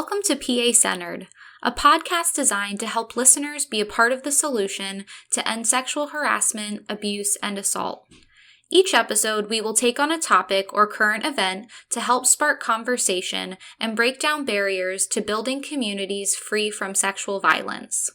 Welcome to PA Centered, a podcast designed to help listeners be a part of the solution to end sexual harassment, abuse, and assault. Each episode, we will take on a topic or current event to help spark conversation and break down barriers to building communities free from sexual violence.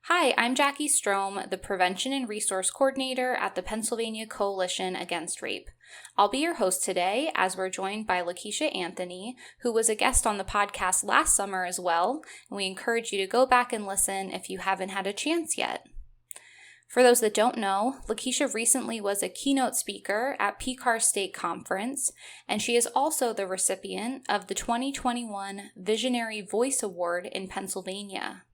Hi, I'm Jackie Strom, the Prevention and Resource Coordinator at the Pennsylvania Coalition Against Rape. I'll be your host today as we're joined by LaQuisha Anthony, who was a guest on the podcast last summer as well, and we encourage you to go back and listen if you haven't had a chance yet. For those that don't know, LaQuisha recently was a keynote speaker at PCAR State Conference, and she is also the recipient of the 2021 Visionary Voice Award in Pennsylvania.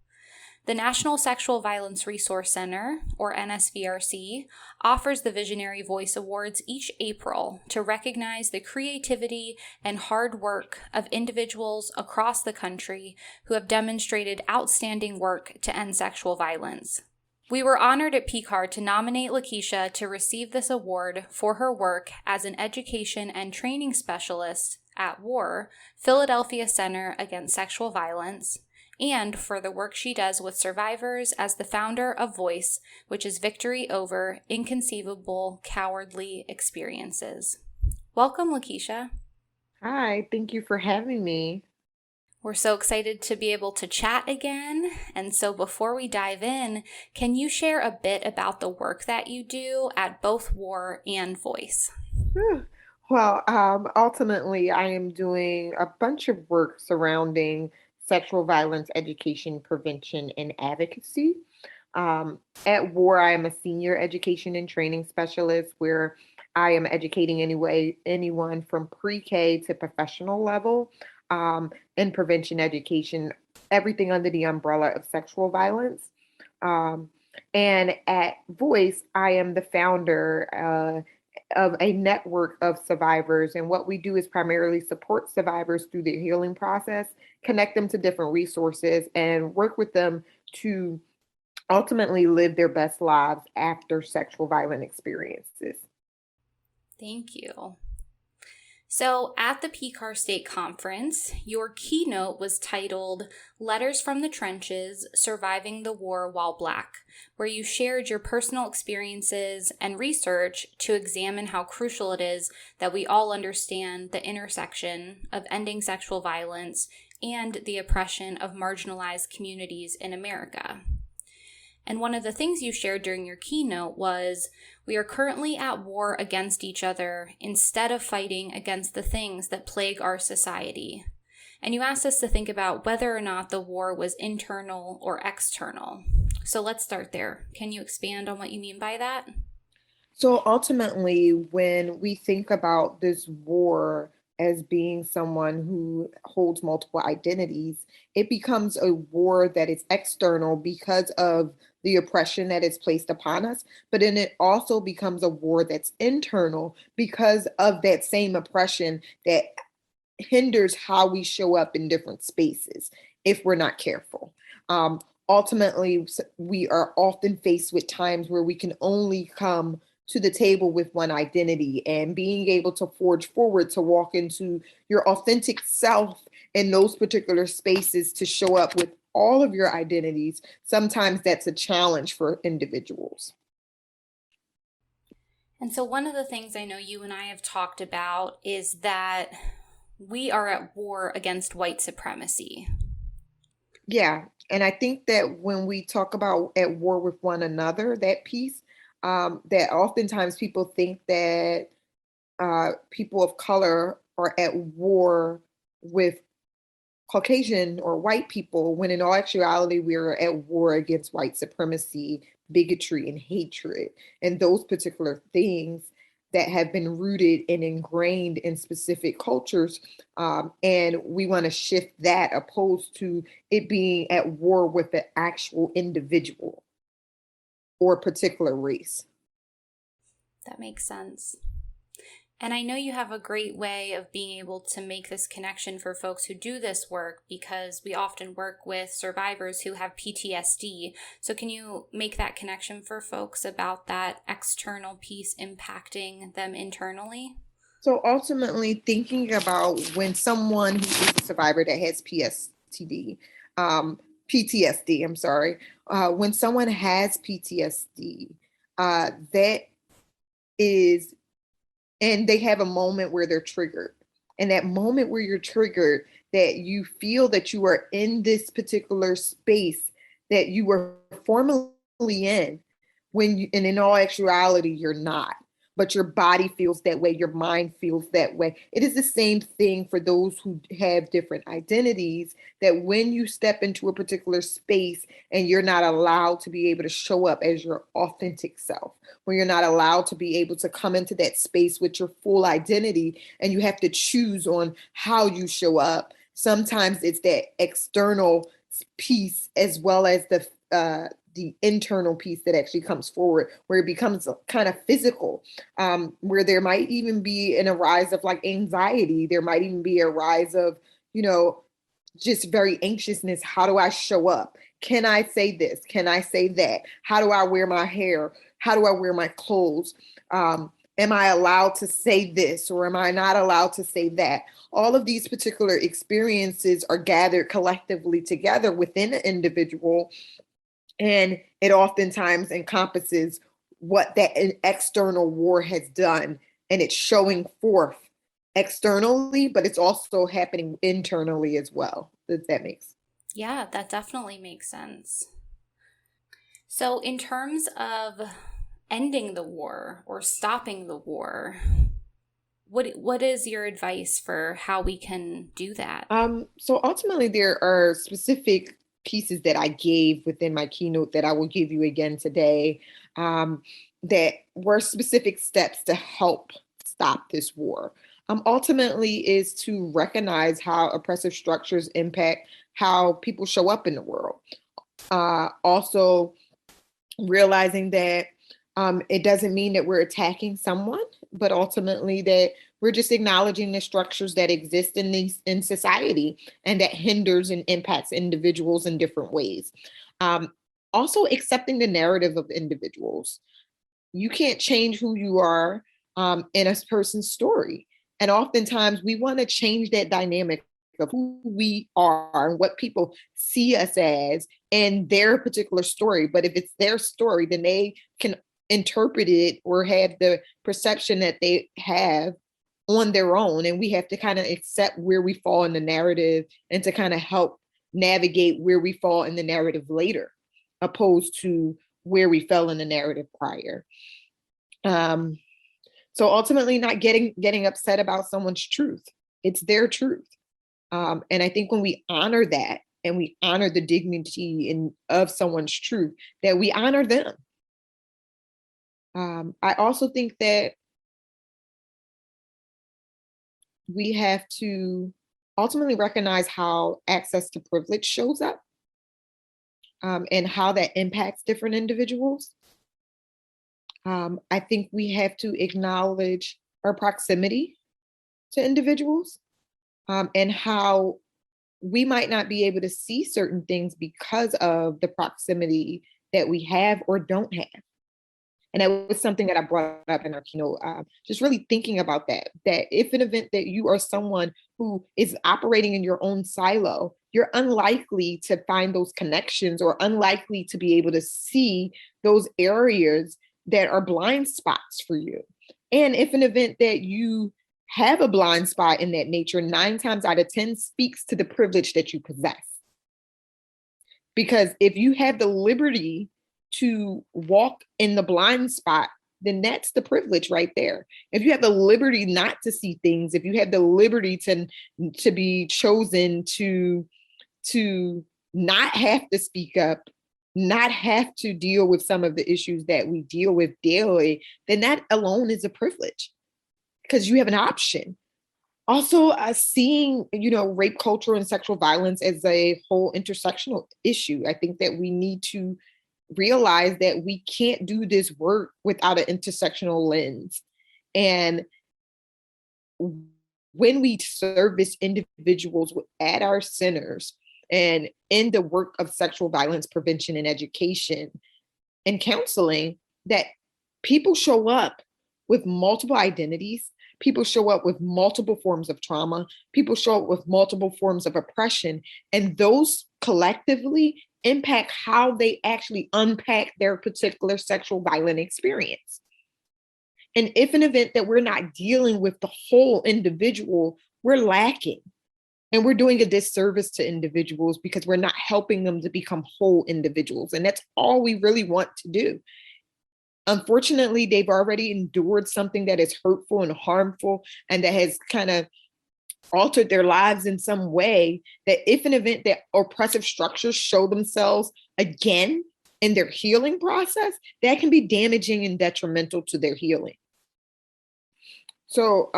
The National Sexual Violence Resource Center, or NSVRC, offers the Visionary Voice Awards each April to recognize the creativity and hard work of individuals across the country who have demonstrated outstanding work to end sexual violence. We were honored at PCAR to nominate LaQuisha to receive this award for her work as an education and training specialist at WOAR, Philadelphia Center Against Sexual Violence, and for the work she does with survivors as the founder of V.O.I.C.E, which is Victory Over Inconceivable Cowardly Experiences. Welcome, LaQuisha. Hi, thank you for having me. We're so excited to be able to chat again. And so before we dive in, can you share a bit about the work that you do at both WOAR and V.O.I.C.E? Well, ultimately, I am doing a bunch of work surrounding sexual violence education, prevention, and advocacy. At WAR, I am a senior education and training specialist where I am educating anyone from pre-K to professional level in prevention education, everything under the umbrella of sexual violence. And at V.O.I.C.E, I am the founder of a network of survivors. And what we do is primarily support survivors through their healing process, connect them to different resources, and work with them to ultimately live their best lives after sexual violent experiences. Thank you. So at the PCAR State Conference, your keynote was titled Letters from the Trenches, Surviving the War While Black, where you shared your personal experiences and research to examine how crucial it is that we all understand the intersection of ending sexual violence and the oppression of marginalized communities in America. And one of the things you shared during your keynote was, we are currently at war against each other instead of fighting against the things that plague our society. And you asked us to think about whether or not the war was internal or external. So let's start there. Can you expand on what you mean by that? So ultimately, when we think about this war as being someone who holds multiple identities, it becomes a war that is external because of the oppression that is placed upon us, but then it also becomes a war that's internal because of that same oppression that hinders how we show up in different spaces if we're not careful. Ultimately, we are often faced with times where we can only come to the table with one identity, and being able to forge forward to walk into your authentic self in those particular spaces to show up with all of your identities, sometimes that's a challenge for individuals. And so one of the things I know you and I have talked about is that we are at war against white supremacy. Yeah, and I think that when we talk about at war with one another, that piece, that oftentimes people think that people of color are at war with Caucasian or white people, when in all actuality, we're at war against white supremacy, bigotry, and hatred, and those particular things that have been rooted and ingrained in specific cultures. And we want to shift that opposed to it being at war with the actual individual or a particular race. That makes sense. And I know you have a great way of being able to make this connection for folks who do this work, because we often work with survivors who have PTSD. So can you make that connection for folks about that external piece impacting them internally? So ultimately, thinking about when someone who is a survivor that has PSTD, PTSD, I'm sorry, when someone has PTSD, that is, and they have a moment where they're triggered. And that moment where you're triggered, that you feel that you are in this particular space that you were formerly in, when you, and in all actuality, you're not. But your body feels that way, your mind feels that way. It is the same thing for those who have different identities, that when you step into a particular space and you're not allowed to be able to show up as your authentic self, when you're not allowed to be able to come into that space with your full identity, and you have to choose on how you show up. Sometimes it's that external piece as well as the internal piece that actually comes forward, where it becomes kind of physical, where there might even be a rise of like anxiety. There might even be a rise of, you know, just very anxiousness. How do I show up? Can I say this? Can I say that? How do I wear my hair? How do I wear my clothes? Am I allowed to say this, or am I not allowed to say that? All of these particular experiences are gathered collectively together within an individual, and it oftentimes encompasses what that external war has done, and it's showing forth externally, but it's also happening internally as well. If that makes. Yeah, that definitely makes sense. So, in terms of ending the war or stopping the war, what is your advice for how we can do that? So ultimately, there are specific pieces that I gave within my keynote that I will give you again today, that were specific steps to help stop this war. Ultimately, is to recognize how oppressive structures impact how people show up in the world. Also, realizing that it doesn't mean that we're attacking someone, but ultimately that we're just acknowledging the structures that exist in society, and that hinders and impacts individuals in different ways. Um, Also, accepting the narrative of individuals. You can't change who you are in a person's story. And oftentimes we want to change that dynamic of who we are and what people see us as in their particular story. But if it's their story, then they can interpret it or have the perception that they have on their own. And we have to kind of accept where we fall in the narrative, and to kind of help navigate where we fall in the narrative later, opposed to where we fell in the narrative prior. Um, so ultimately, not getting upset about someone's truth. It's their truth. And I think when we honor that, and we honor the dignity of someone's truth, that we honor them. I also think that we have to ultimately recognize how access to privilege shows up, and how that impacts different individuals. I think we have to acknowledge our proximity to individuals, and how we might not be able to see certain things because of the proximity that we have or don't have. And that was something that I brought up in our keynote. Just really thinking about that, that if an event that you are someone who is operating in your own silo, you're unlikely to find those connections, or unlikely to be able to see those areas that are blind spots for you. And if an event that you have a blind spot in that nature, 9 times out of 10 speaks to the privilege that you possess. Because if you have the liberty to walk in the blind spot, then that's the privilege right there. If you have the liberty not to see things, if you have the liberty to be chosen to not have to speak up, not have to deal with some of the issues that we deal with daily, then that alone is a privilege, because you have an option. Also, seeing, rape culture and sexual violence as a whole intersectional issue. I think that we need to realize that we can't do this work without an intersectional lens. And when we service individuals at our centers and in the work of sexual violence prevention and education and counseling, that people show up with multiple identities, People show up with multiple forms of trauma. People show up with multiple forms of oppression. And those collectively impact how they actually unpack their particular sexual violent experience. And if an event that we're not dealing with the whole individual, we're lacking. And we're doing a disservice to individuals because we're not helping them to become whole individuals. And that's all we really want to do. Unfortunately, they've already endured something that is hurtful and harmful and that has kind of altered their lives in some way, that if an event that oppressive structures show themselves again in their healing process, that can be damaging and detrimental to their healing. So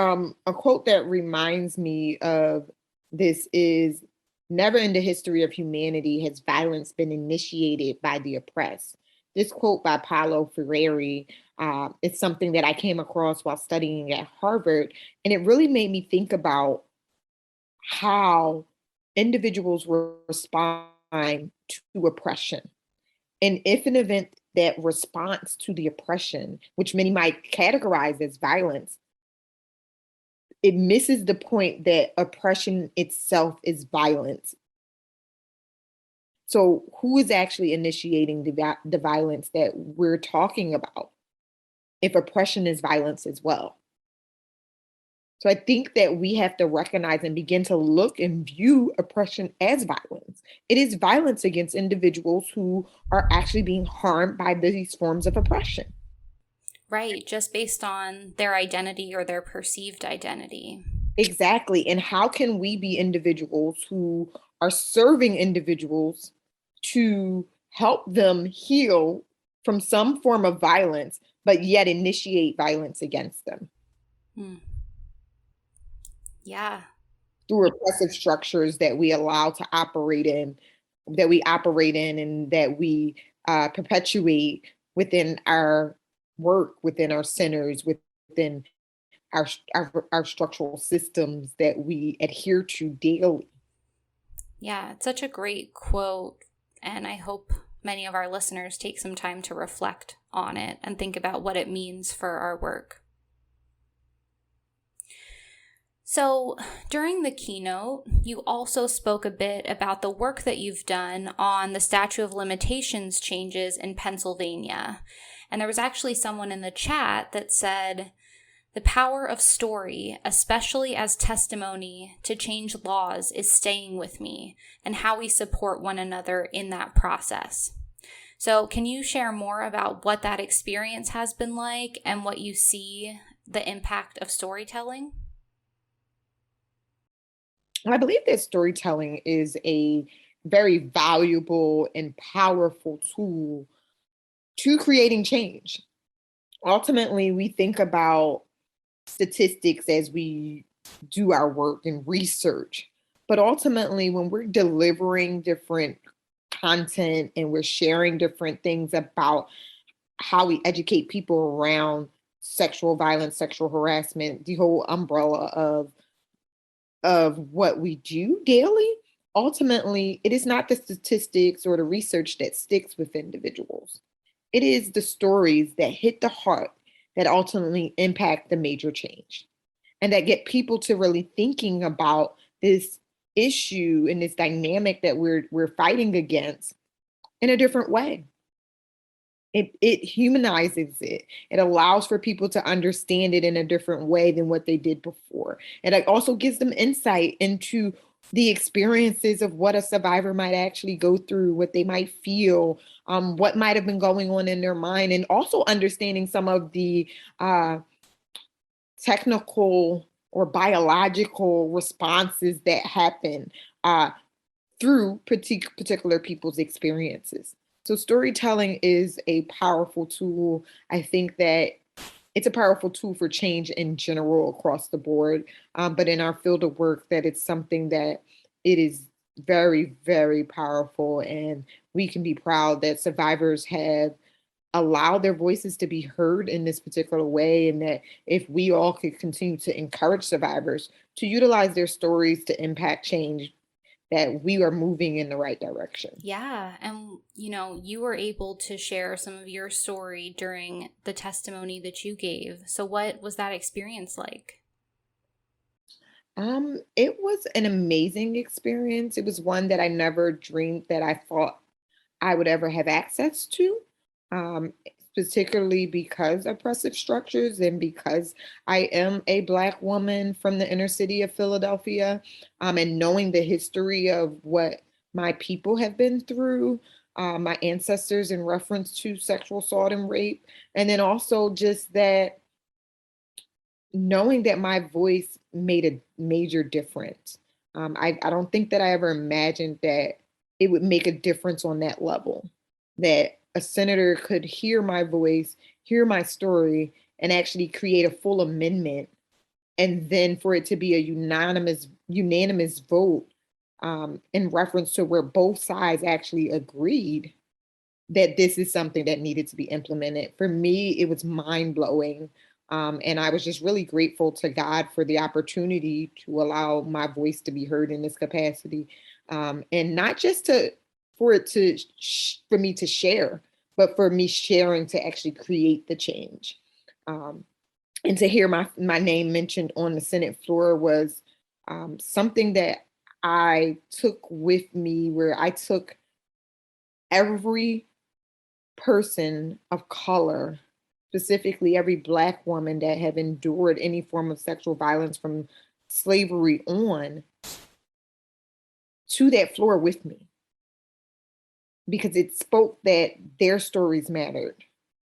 a quote that reminds me of this is, never in the history of humanity has violence been initiated by the oppressed. This quote by Paulo Freire is something that I came across while studying at Harvard, and it really made me think about how individuals respond to oppression. And if an event that responds to the oppression, which many might categorize as violence, it misses the point that oppression itself is violence. So who is actually initiating the violence that we're talking about if oppression is violence as well? So I think that we have to recognize and begin to look and view oppression as violence. It is violence against individuals who are actually being harmed by these forms of oppression. Right, just based on their identity or their perceived identity. Exactly. And how can we be individuals who are serving individuals to help them heal from some form of violence, but yet initiate violence against them? Yeah. Through oppressive structures that we allow to operate in, and that we perpetuate within our work, within our centers, within our structural systems that we adhere to daily. Yeah, it's such a great quote, and I hope many of our listeners take some time to reflect on it and think about what it means for our work. So, during the keynote, you also spoke a bit about the work that you've done on the statute of limitations changes in Pennsylvania. And there was actually someone in the chat that said, "The power of story, especially as testimony to change laws, is staying with me, and how we support one another in that process." So can you share more about what that experience has been like and what you see the impact of storytelling? I believe that storytelling is a very valuable and powerful tool to creating change. Ultimately, we think about statistics as we do our work and research. But ultimately, when we're delivering different content and we're sharing different things about how we educate people around sexual violence, sexual harassment, the whole umbrella of what we do daily, ultimately, it is not the statistics or the research that sticks with individuals. It is the stories that hit the heart that ultimately impact the major change and that get people to really thinking about this issue and this dynamic that we're fighting against in a different way. It humanizes it. It allows for people to understand it in a different way than what they did before. And it also gives them insight into the experiences of what a survivor might actually go through, what they might feel, what might have been going on in their mind, and also understanding some of the technical or biological responses that happen through particular people's experiences. So storytelling is a powerful tool. I think that it's a powerful tool for change in general across the board. But in our field of work, that it's something that it is very, very powerful. And we can be proud that survivors have allowed their voices to be heard in this particular way. And that if we all could continue to encourage survivors to utilize their stories to impact change, that we are moving in the right direction. Yeah. And, you were able to share some of your story during the testimony that you gave. So what was that experience like? It was an amazing experience. It was one that I never dreamed that I thought I would ever have access to, um, particularly because of oppressive structures and because I am a Black woman from the inner city of Philadelphia, and knowing the history of what my people have been through, my ancestors in reference to sexual assault and rape, and then also just that knowing that my voice made a major difference. I don't think that I ever imagined that it would make a difference on that level, that a senator could hear my voice, hear my story, and actually create a full amendment, and then for it to be a unanimous vote in reference to where both sides actually agreed that this is something that needed to be implemented. For me, it was mind blowing. And I was just really grateful to God for the opportunity to allow my voice to be heard in this capacity. And not just to, for it to, for me to share, but for me sharing to actually create the change. Um, and to hear my name mentioned on the Senate floor was something that I took with me, where I took every person of color, specifically every Black woman that have endured any form of sexual violence from slavery on, to that floor with me, because it spoke that their stories mattered,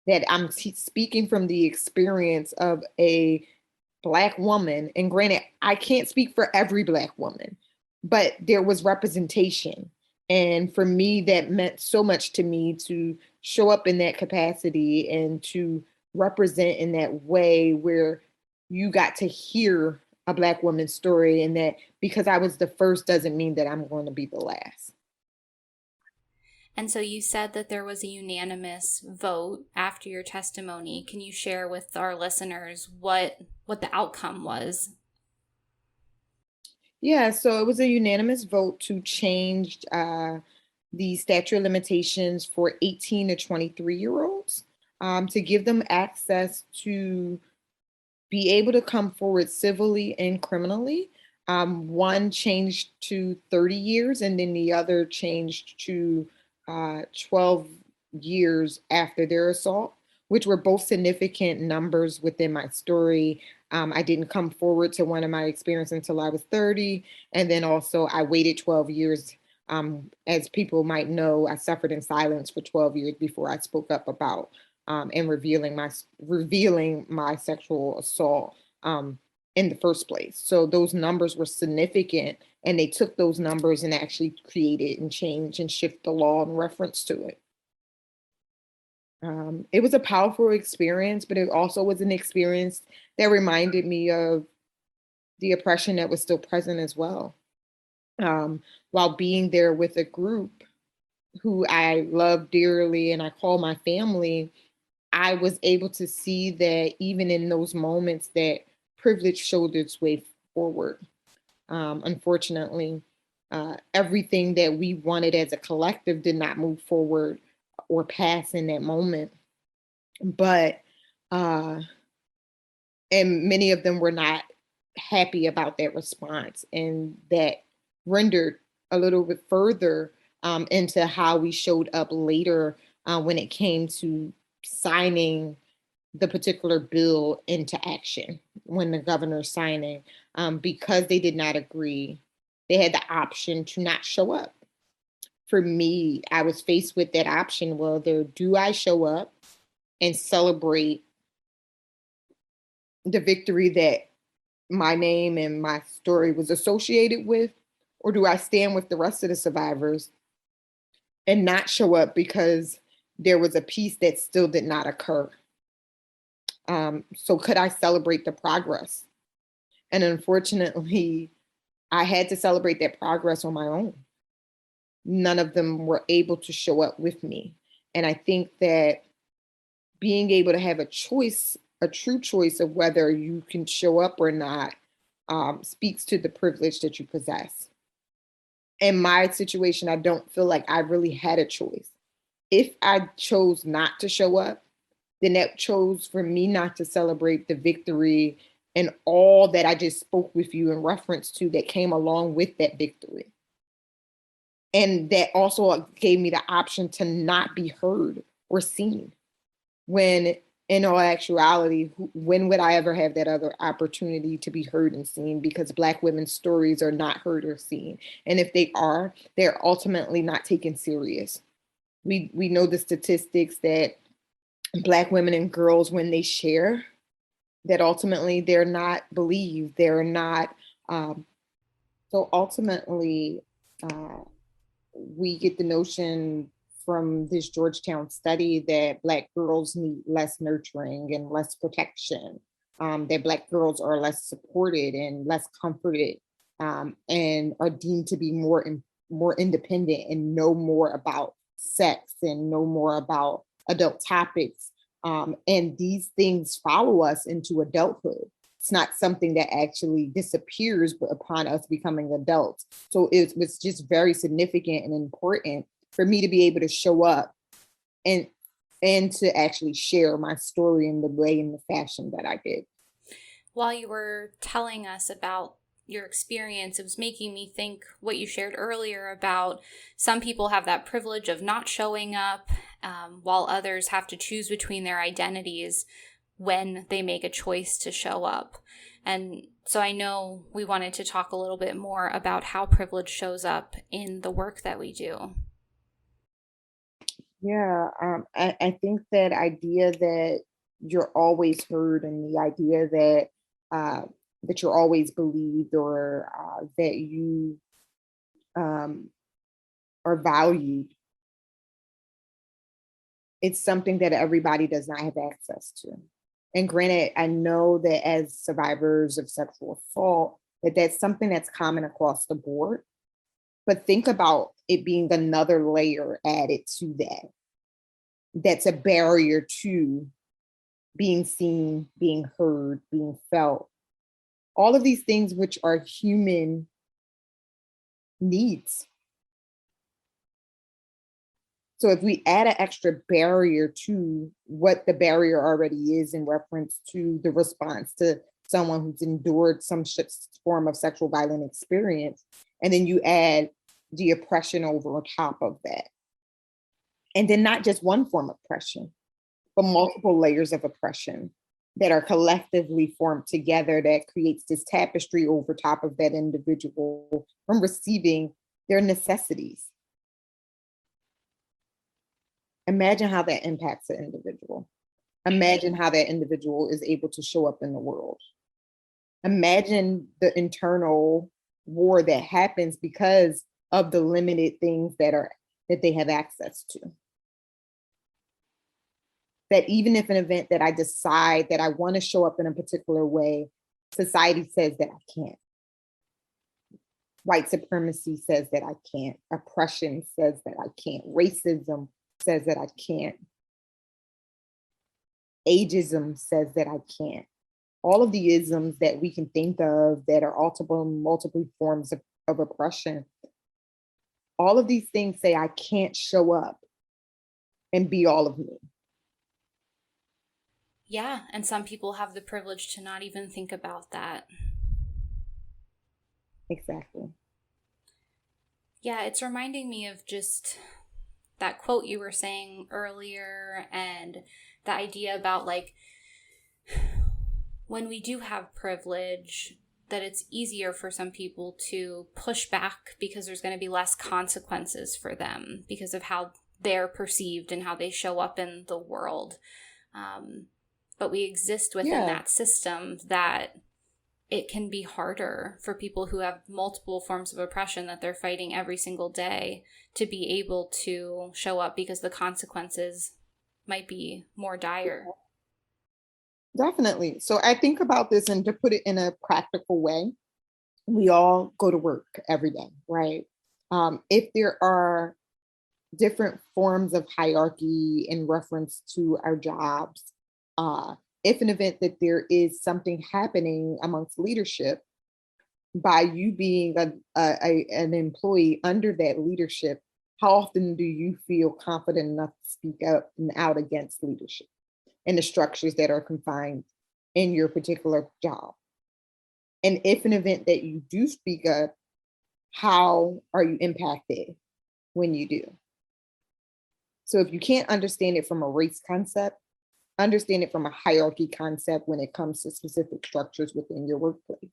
that I'm speaking from the experience of a Black woman. And granted, I can't speak for every Black woman, but there was representation. And for me, that meant so much to me to show up in that capacity and to represent in that way where you got to hear a Black woman's story, and that because I was the first doesn't mean that I'm going to be the last. And so you said that there was a unanimous vote after your testimony. Can you share with our listeners what the outcome was? Yeah, so it was a unanimous vote to change the statute of limitations for 18 to 23-year-olds, to give them access to be able to come forward civilly and criminally. One changed to 30 years, and then the other changed to 12 years after their assault, which were both significant numbers within my story. I didn't come forward to one of my experiences until I was 30. And then also, I waited 12 years. As people might know, I suffered in silence for 12 years before I spoke up about and revealing my sexual assault in the first place. So those numbers were significant, and they took those numbers and actually created and changed and shift the law in reference to it. It was a powerful experience, but it also was an experience that reminded me of the oppression that was still present as well. While being there with a group who I love dearly and I call my family, I was able to see that even in those moments that privilege showed its way forward. Unfortunately, everything that we wanted as a collective did not move forward or pass in that moment. But uh, and many of them were not happy about that response, and that rendered a little bit further into how we showed up later when it came to signing the particular bill into action. When the governor's signing, because they did not agree, they had the option to not show up. For me, I was faced with that option. Whether do I show up and celebrate the victory that my name and my story was associated with, or do I stand with the rest of the survivors and not show up because there was a piece that still did not occur? So could I celebrate the progress? And unfortunately, I had to celebrate that progress on my own. None of them were able to show up with me. And I think that being able to have a choice, a true choice of whether you can show up or not, speaks to the privilege that you possess. In my situation, I don't feel like I really had a choice. If I chose not to show up, then that chose for me not to celebrate the victory and all that I just spoke with you in reference to that came along with that victory. And that also gave me the option to not be heard or seen. When in all actuality, when would I ever have that other opportunity to be heard and seen? Because Black women's stories are not heard or seen. And if they are, they're ultimately not taken serious. We know the statistics that Black women and girls, when they share, that ultimately they're not believed. They're not. So ultimately, we get the notion from this Georgetown study that Black girls need less nurturing and less protection, that Black girls are less supported and less comforted, and are deemed to be more independent and know more about sex and know more about adult topics. And these things follow us into adulthood. It's not something that actually disappears upon us becoming adults. So it was just very significant and important for me to be able to show up and to actually share my story in the way and the fashion that I did. While you were telling us about your experience, it was making me think what you shared earlier about some people have that privilege of not showing up, while others have to choose between their identities when they make a choice to show up. And so I know we wanted to talk a little bit more about how privilege shows up in the work that we do. Yeah, I think that idea that you're always heard and the idea that that you're always believed, or that you um, are valued, it's something that everybody does not have access to. And granted, I know that as survivors of sexual assault, that that's something that's common across the board. But think about it being another layer added to that. That's a barrier to being seen, being heard, being felt. All of these things which are human needs. So if we add an extra barrier to what the barrier already is in reference to the response to someone who's endured some form of sexual violent experience, and then you add the oppression over top of that. And then not just one form of oppression, but multiple layers of oppression that are collectively formed together that creates this tapestry over top of that individual from receiving their necessities. Imagine how that impacts an individual. Imagine how that individual is able to show up in the world. Imagine the internal war that happens because of the limited things that they have access to. That even if an event that I decide that I want to show up in a particular way, society says that I can't. White supremacy says that I can't. Oppression says that I can't. Racism says that I can't. Ageism says that I can't. All of the isms that we can think of that are multiple forms of oppression, all of these things say I can't show up and be all of me. Yeah, and some people have the privilege to not even think about that. Exactly. Yeah, it's reminding me of just that quote you were saying earlier, and the idea about like when we do have privilege, that it's easier for some people to push back because there's going to be less consequences for them because of how they're perceived and how they show up in the world. But we exist within that system that it can be harder for people who have multiple forms of oppression that they're fighting every single day to be able to show up because the consequences might be more dire. Definitely. So I think about this, and to put it in a practical way, we all go to work every day, right? If there are different forms of hierarchy in reference to our jobs, if an event that there is something happening amongst leadership, by you being an employee under that leadership, how often do you feel confident enough to speak up and out against leadership and the structures that are confined in your particular job? And if an event that you do speak up, how are you impacted when you do? So if you can't understand it from a race concept, understand it from a hierarchy concept when it comes to specific structures within your workplace.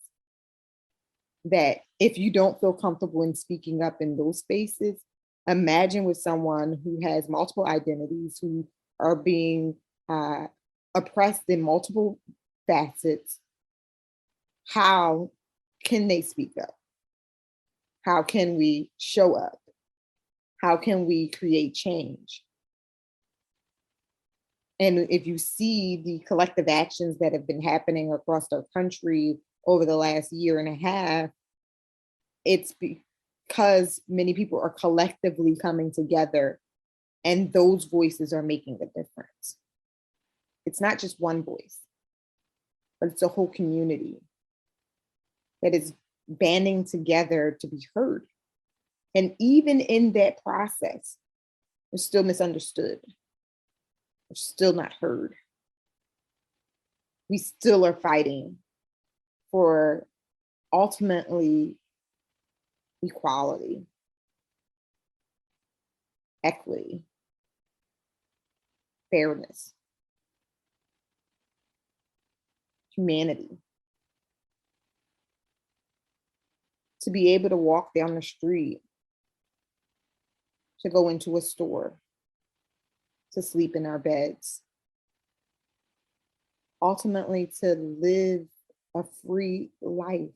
That if you don't feel comfortable in speaking up in those spaces, imagine with someone who has multiple identities, who are being oppressed in multiple facets. How can they speak up? How can we show up? How can we create change? And if you see the collective actions that have been happening across our country over the last year and a half, it's because many people are collectively coming together, and those voices are making a difference. It's not just one voice, but it's a whole community that is banding together to be heard. And even in that process, they're still misunderstood. They're still not heard. We still are fighting for ultimately equality, equity, fairness, humanity. To be able to walk down the street, to go into a store, to sleep in our beds, ultimately to live a free life,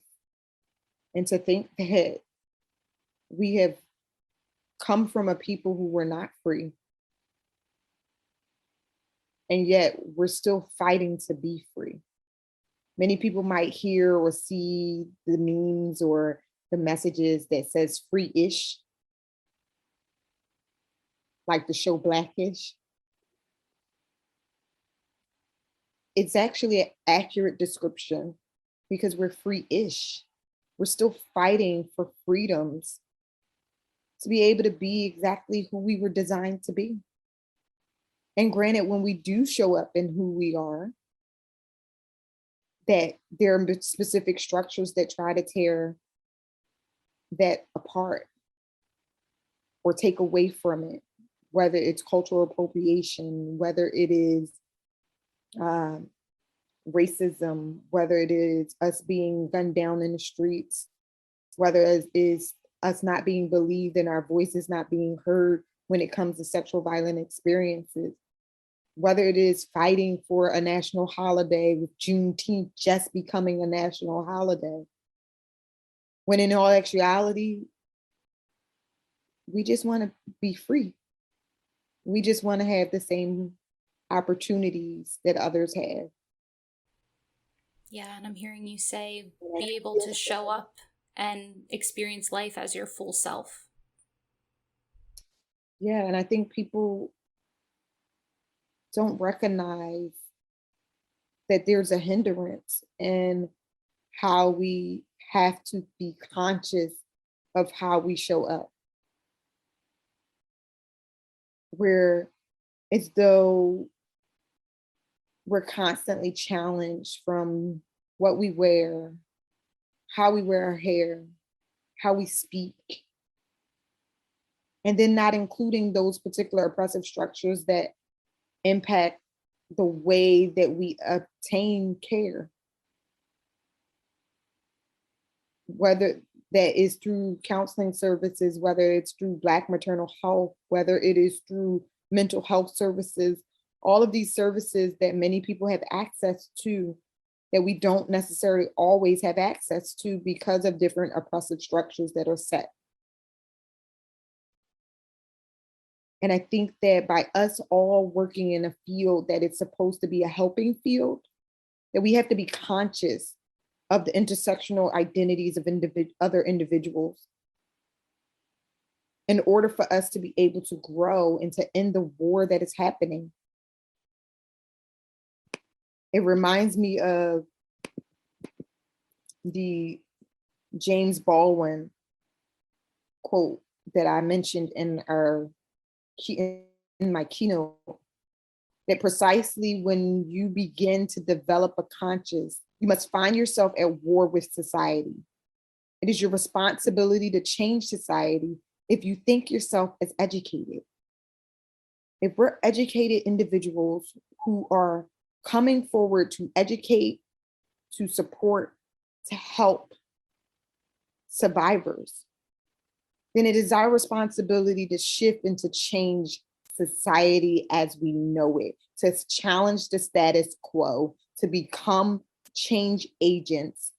and to think that we have come from a people who were not free, and yet we're still fighting to be free. Many people might hear or see the memes or the messages that says free-ish, like the show Blackish. It's actually an accurate description because we're free-ish. We're still fighting for freedoms to be able to be exactly who we were designed to be. And granted, when we do show up in who we are, that there are specific structures that try to tear that apart or take away from it, whether it's cultural appropriation, whether it is racism, whether it is us being gunned down in the streets, whether it is us not being believed and our voices not being heard when it comes to sexual violent experiences, whether it is fighting for a national holiday with Juneteenth just becoming a national holiday, when in all actuality, we just want to be free. We just want to have the same opportunities that others have. Yeah, and I'm hearing you say be able to show up and experience life as your full self. Yeah, and I think people don't recognize that there's a hindrance in how we have to be conscious of how we show up. Where it's though we're constantly challenged from what we wear, how we wear our hair, how we speak, and then not including those particular oppressive structures that impact the way that we obtain care, whether that is through counseling services, whether it's through Black maternal health, whether it is through mental health services, all of these services that many people have access to that we don't necessarily always have access to because of different oppressive structures that are set. And I think that by us all working in a field that it's supposed to be a helping field, that we have to be conscious of the intersectional identities of other individuals in order for us to be able to grow and to end the war that is happening. It reminds me of the James Baldwin quote that I mentioned in my keynote, that precisely when you begin to develop a conscious You must find yourself at war with society. It is your responsibility to change society if you think yourself as educated. If we're educated individuals who are coming forward to educate, to support, to help survivors, then it is our responsibility to shift and to change society as we know it, to challenge the status quo, to become change agents,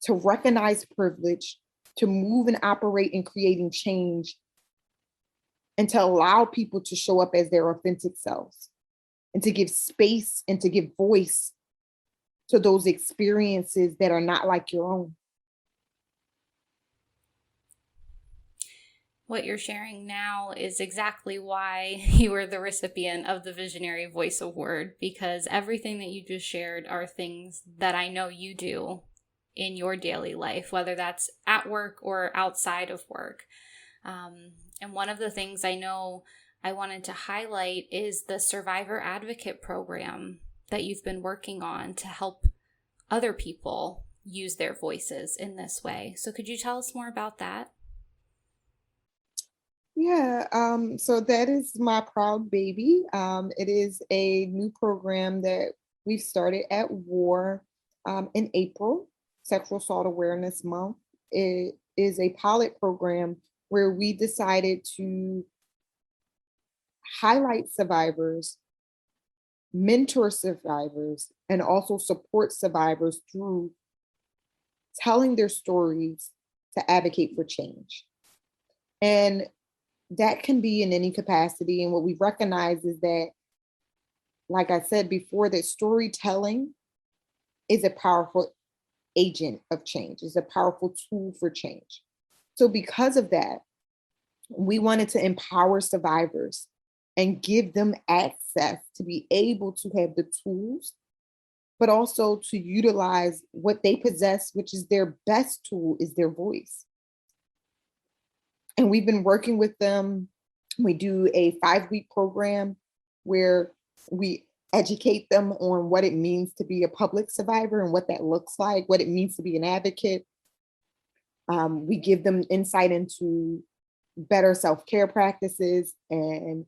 to recognize privilege, to move and operate in creating change, and to allow people to show up as their authentic selves, and to give space and to give voice to those experiences that are not like your own. What you're sharing now is exactly why you were the recipient of the Visionary Voice Award, because everything that you just shared are things that I know you do in your daily life, whether that's at work or outside of work. And one of the things I know I wanted to highlight is the Survivor Advocate Program that you've been working on to help other people use their voices in this way. So could you tell us more about that? Yeah, so that is my proud baby. It is a new program that we started at WAR in April, Sexual Assault Awareness Month. It is a pilot program where we decided to highlight survivors, mentor survivors, and also support survivors through telling their stories to advocate for change. And that can be in any capacity. And what we recognize is that, like I said before, that storytelling is a powerful agent of change, is a powerful tool for change. So because of that, we wanted to empower survivors and give them access to be able to have the tools, but also to utilize what they possess, which is their best tool, is their voice. And we've been working with them. We do a 5-week program where we educate them on what it means to be a public survivor and what that looks like, what it means to be an advocate. We give them insight into better self-care practices and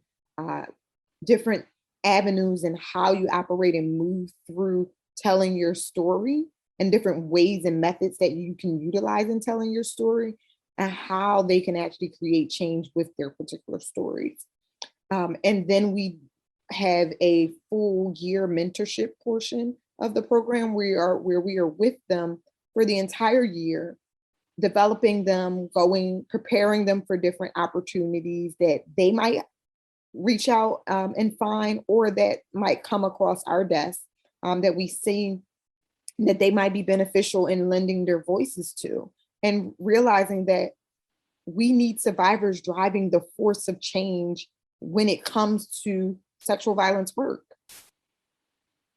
different avenues and how you operate and move through telling your story, and different ways and methods that you can utilize in telling your story, and how they can actually create change with their particular stories. And then we have a full year mentorship portion of the program where we are with them for the entire year, developing them, preparing them for different opportunities that they might reach out and find, or that might come across our desk that we see that they might be beneficial in lending their voices to, and realizing that we need survivors driving the force of change when it comes to sexual violence work.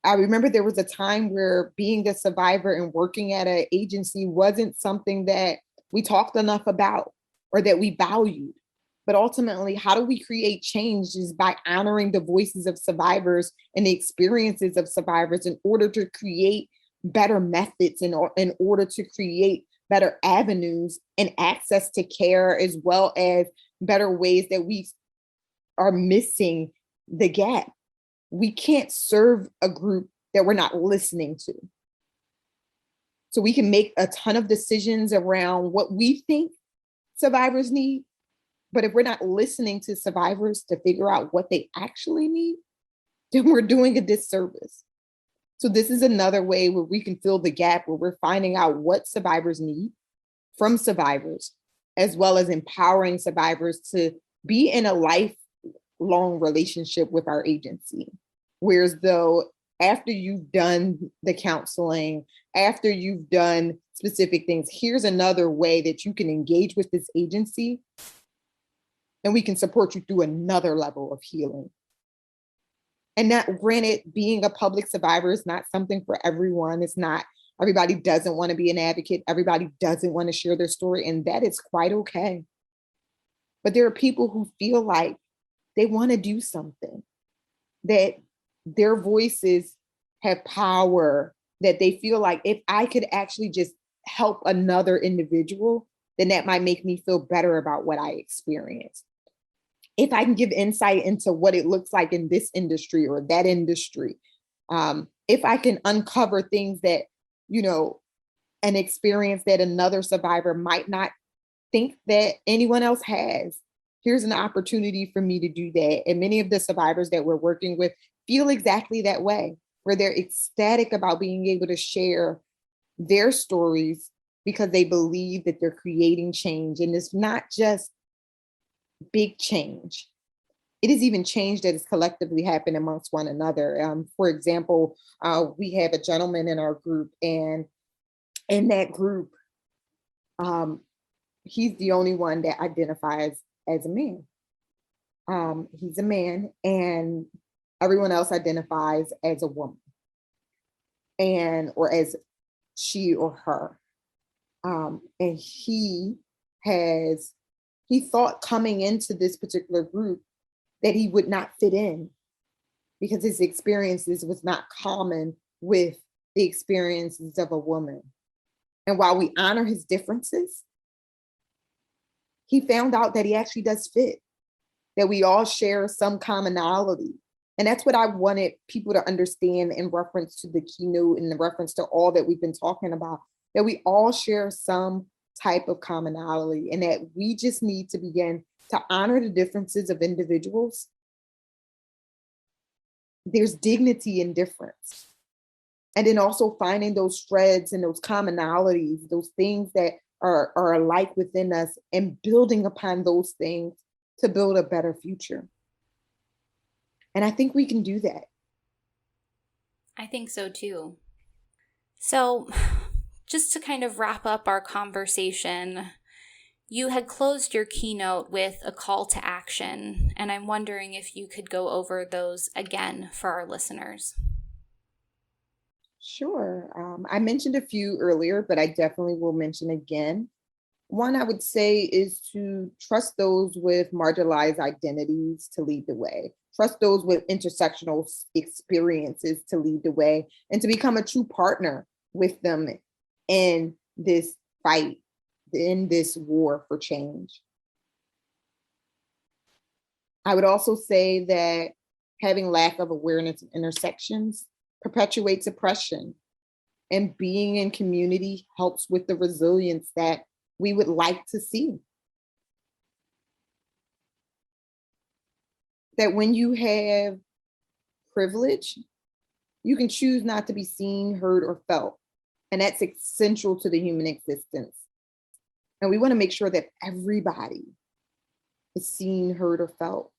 I remember there was a time where being a survivor and working at an agency wasn't something that we talked enough about or that we valued. But ultimately, how do we create change is by honoring the voices of survivors and the experiences of survivors in order to create better methods, in order to create better avenues and access to care, as well as better ways that we are missing the gap. We can't serve a group that we're not listening to. So we can make a ton of decisions around what we think survivors need, but if we're not listening to survivors to figure out what they actually need, then we're doing a disservice. So this is another way where we can fill the gap, where we're finding out what survivors need from survivors, as well as empowering survivors to be in a lifelong relationship with our agency. Whereas though after you've done the counseling, after you've done specific things, here's another way that you can engage with this agency, and we can support you through another level of healing. And that, granted, being a public survivor is not something for everyone. It's not, everybody doesn't want to be an advocate. Everybody doesn't want to share their story, and that is quite okay. But there are people who feel like they want to do something, that their voices have power, that they feel like if I could actually just help another individual, then that might make me feel better about what I experienced. If I can give insight into what it looks like in this industry or that industry, if I can uncover things that, an experience that another survivor might not think that anyone else has, here's an opportunity for me to do that. And many of the survivors that we're working with feel exactly that way, where they're ecstatic about being able to share their stories because they believe that they're creating change. And it's not just big change. It is even change that is collectively happening amongst one another. For example, we have a gentleman in our group, and in that group, he's the only one that identifies as a man. He's a man, and everyone else identifies as a woman, or as she or her. And he thought coming into this particular group that he would not fit in because his experiences was not common with the experiences of a woman. And while we honor his differences, he found out that he actually does fit, that we all share some commonality. And that's what I wanted people to understand in reference to the keynote and in reference to all that we've been talking about, that we all share some type of commonality, and that we just need to begin to honor the differences of individuals. There's dignity in difference. And then also finding those threads and those commonalities, those things that are alike within us, and building upon those things to build a better future. And I think we can do that. I think so too. So, just to kind of wrap up our conversation, you had closed your keynote with a call to action, and I'm wondering if you could go over those again for our listeners. Sure. I mentioned a few earlier, but I definitely will mention again. One I would say is to trust those with marginalized identities to lead the way. Trust those with intersectional experiences to lead the way, and to become a true partner with them in this fight, in this war for change. I would also say that having lack of awareness of intersections perpetuates oppression, and being in community helps with the resilience that we would like to see. That when you have privilege, you can choose not to be seen, heard, or felt. And that's essential to the human existence. And we want to make sure that everybody is seen, heard, or felt.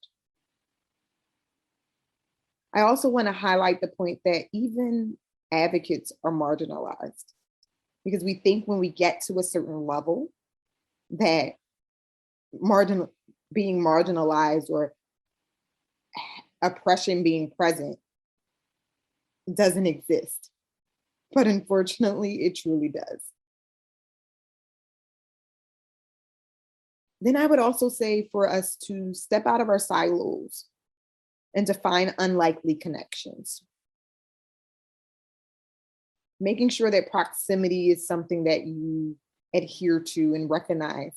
I also want to highlight the point that even advocates are marginalized, because we think when we get to a certain level that being marginalized or oppression being present doesn't exist. But unfortunately, it truly does. Then I would also say for us to step out of our silos and to find unlikely connections. Making sure that proximity is something that you adhere to and recognize,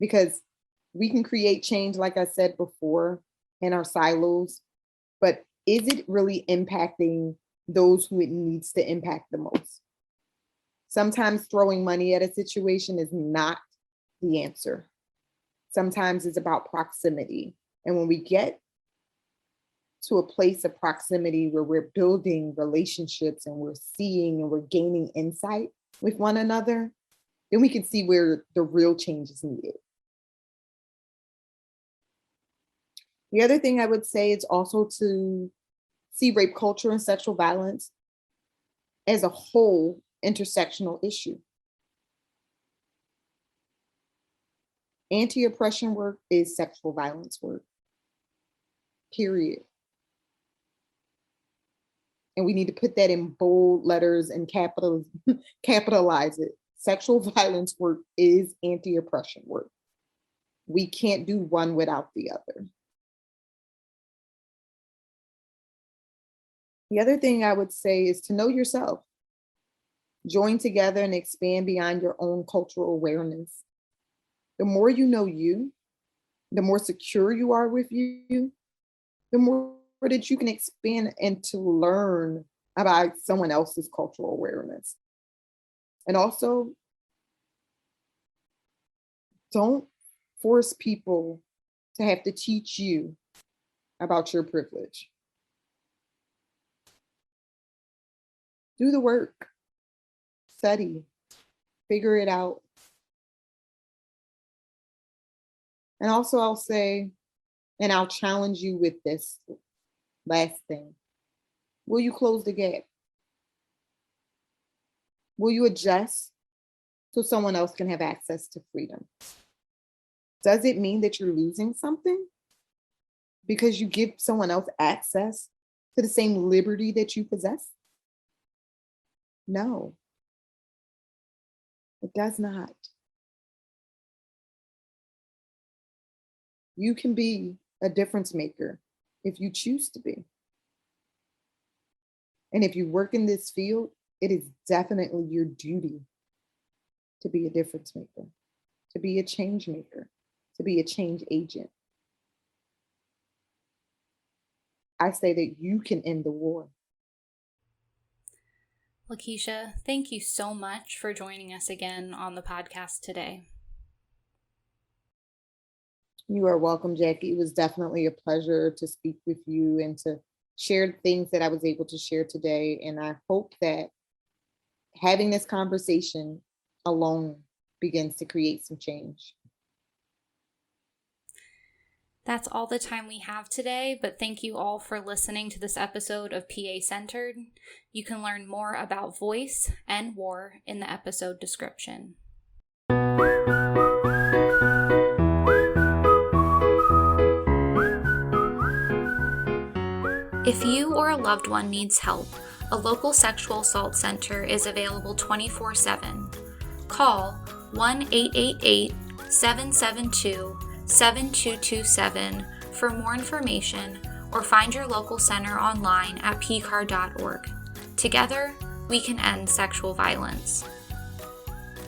because we can create change, like I said before, in our silos, but is it really impacting those who it needs to impact the most? Sometimes throwing money at a situation is not the answer. Sometimes it's about proximity. And when we get to a place of proximity where we're building relationships and we're seeing and we're gaining insight with one another, then we can see where the real change is needed. The other thing I would say is also to see rape culture and sexual violence as a whole intersectional issue. Anti-oppression work is sexual violence work, period. And we need to put that in bold letters and capitalize it. Sexual violence work is anti-oppression work. We can't do one without the other. The other thing I would say is to know yourself. Join together and expand beyond your own cultural awareness. The more you know you, the more secure you are with you, the more that you can expand and to learn about someone else's cultural awareness. And also, don't force people to have to teach you about your privilege. Do the work, study, figure it out. And also, I'll say, and I'll challenge you with this last thing. Will you close the gap? Will you adjust so someone else can have access to freedom? Does it mean that you're losing something because you give someone else access to the same liberty that you possess? No, it does not. You can be a difference maker if you choose to be. And if you work in this field, it is definitely your duty to be a difference maker, to be a change maker, to be a change agent. I say that you can end the war. LaQuisha, thank you so much for joining us again on the podcast today. You are welcome, Jackie. It was definitely a pleasure to speak with you and to share things that I was able to share today. And I hope that having this conversation alone begins to create some change. That's all the time we have today, but thank you all for listening to this episode of PA Centered. You can learn more about V.O.I.C.E and WOAR in the episode description. If you or a loved one needs help, a local sexual assault center is available 24/7. Call 1-888-772-7227 for more information or find your local center online at PCAR.org. Together, we can end sexual violence.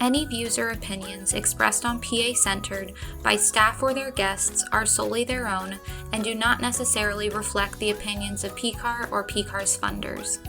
Any views or opinions expressed on PA Centered by staff or their guests are solely their own and do not necessarily reflect the opinions of PCAR or PCAR's funders.